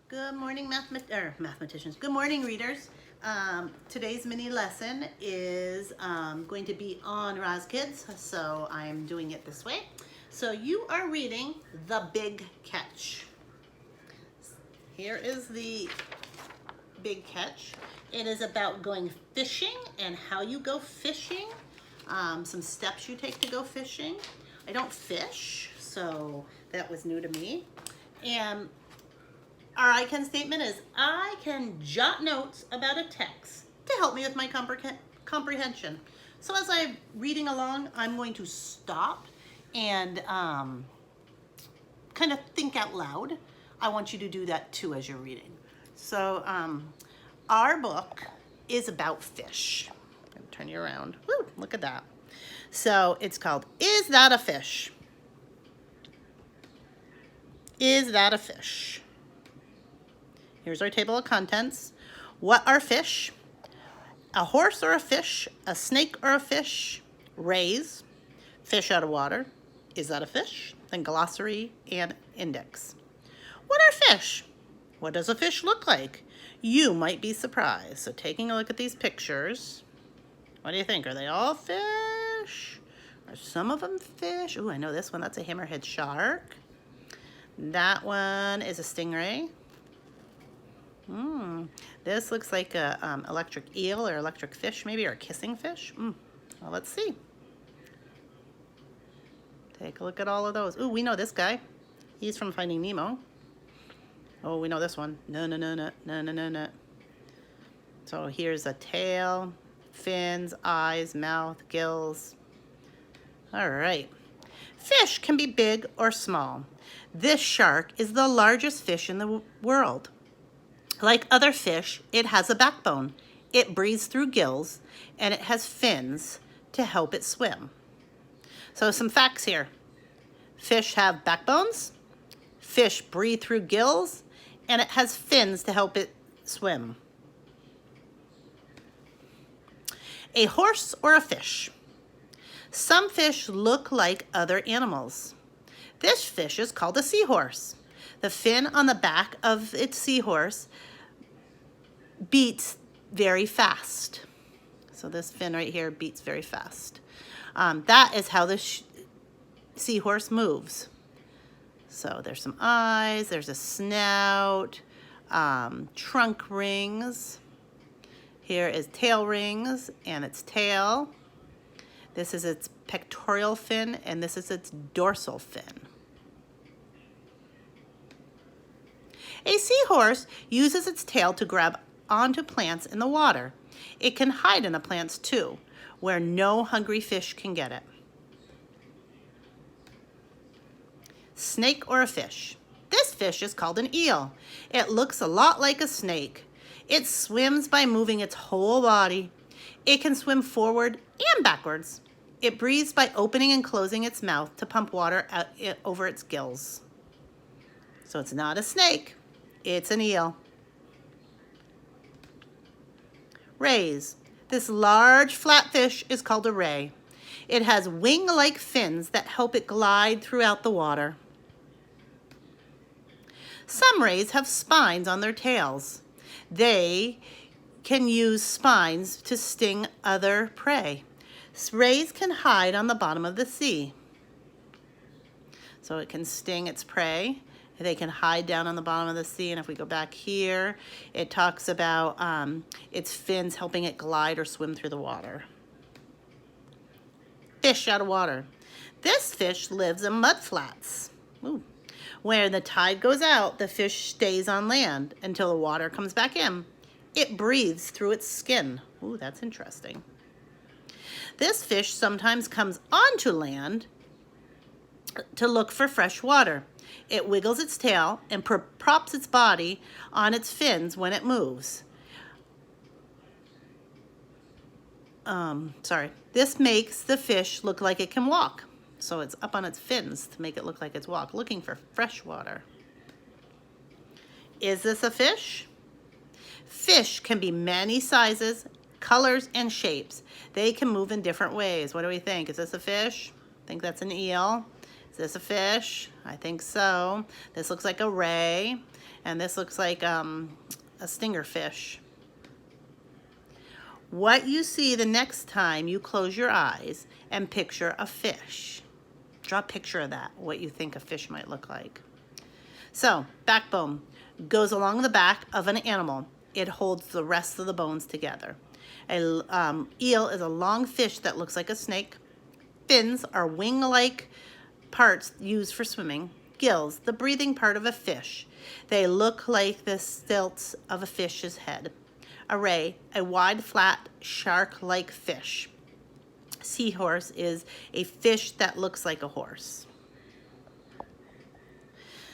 Good morning, mathematicians. Good morning, readers. Today's mini lesson is going to be on Roz Kids, so I'm doing it this way. So you are reading The Big Catch. Here is the Big Catch. It is about going fishing and how you go fishing, some steps you take to go fishing. I don't fish, so that was new to me. And our I can statement is, I can jot notes about a text to help me with my comprehension. So as I'm reading along, I'm going to stop and kind of think out loud. I want you to do that too as you're reading. So our book is about fish. I'm gonna turn you around. Woo, look at that. So it's called, Is That a Fish? Is that a fish? Here's our table of contents. What are fish? A horse or a fish? A snake or a fish? Rays. Fish out of water. Is that a fish? Then glossary and index. What are fish? What does a fish look like? You might be surprised. So taking a look at these pictures, what do you think? Are they all fish? Are some of them fish? Ooh, I know this one. That's a hammerhead shark. That one is a stingray. This looks like a electric eel or electric fish maybe, or a kissing fish. Well, let's see. Take a look at all of those. Ooh, we know this guy. He's from Finding Nemo. Oh, we know this one. No. So here's a tail, fins, eyes, mouth, gills. All right. Fish can be big or small. This shark is the largest fish in the world. Like other fish, it has a backbone. It breathes through gills, and it has fins to help it swim. So some facts here. Fish have backbones, fish breathe through gills, and it has fins to help it swim. A horse or a fish? Some fish look like other animals. This fish is called a seahorse. The fin on the back of its seahorse beats very fast. So this fin right here beats very fast. That is how the seahorse moves. So there's some eyes, there's a snout, trunk rings. Here is tail rings and its tail. This is its pectoral fin, and this is its dorsal fin. A seahorse uses its tail to grab onto plants in the water. It can hide in the plants too, where no hungry fish can get it. Snake or a fish? This fish is called an eel. It looks a lot like a snake. It swims by moving its whole body. It can swim forward and backwards. It breathes by opening and closing its mouth to pump water out over its gills. So it's not a snake, it's an eel. Rays. This large flat fish is called a ray. It has wing-like fins that help it glide throughout the water. Some rays have spines on their tails. They can use spines to sting other prey. Rays can hide on the bottom of the sea. So it can sting its prey. They can hide down on the bottom of the sea. And if we go back here, it talks about its fins helping it glide or swim through the water. Fish out of water. This fish lives in mudflats. Where the tide goes out, the fish stays on land until the water comes back in. It breathes through its skin. Ooh, that's interesting. This fish sometimes comes onto land to look for fresh water. It wiggles its tail and props its body on its fins when it moves. This makes the fish look like it can walk. So it's up on its fins to make it look like it's looking for fresh water. Is this a fish? Fish can be many sizes, colors, and shapes. They can move in different ways. What do we think? Is this a fish? I think that's an eel. Is this a fish? I think so. This looks like a ray. And this looks like a stinger fish. What you see the next time you close your eyes and picture a fish. Draw a picture of that, what you think a fish might look like. So, backbone goes along the back of an animal. It holds the rest of the bones together. An eel is a long fish that looks like a snake. Fins are wing-like parts used for swimming. Gills, the breathing part of a fish. They look like the stilts of a fish's head. Array, a wide, flat, shark-like fish. Seahorse is a fish that looks like a horse.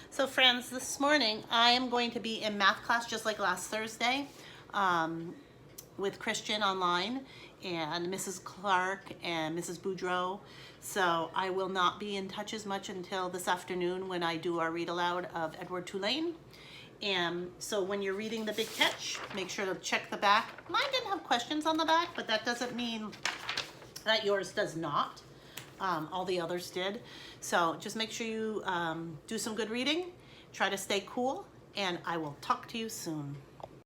So friends, this morning I am going to be in math class just like last Thursday with Christian online and Mrs. Clark and Mrs. Boudreau. So I will not be in touch as much until this afternoon when I do our read aloud of Edward Tulane. And so when you're reading The Big Catch, make sure to check the back. Mine didn't have questions on the back, but that doesn't mean that yours does not. All the others did. So just make sure you do some good reading, try to stay cool, and I will talk to you soon.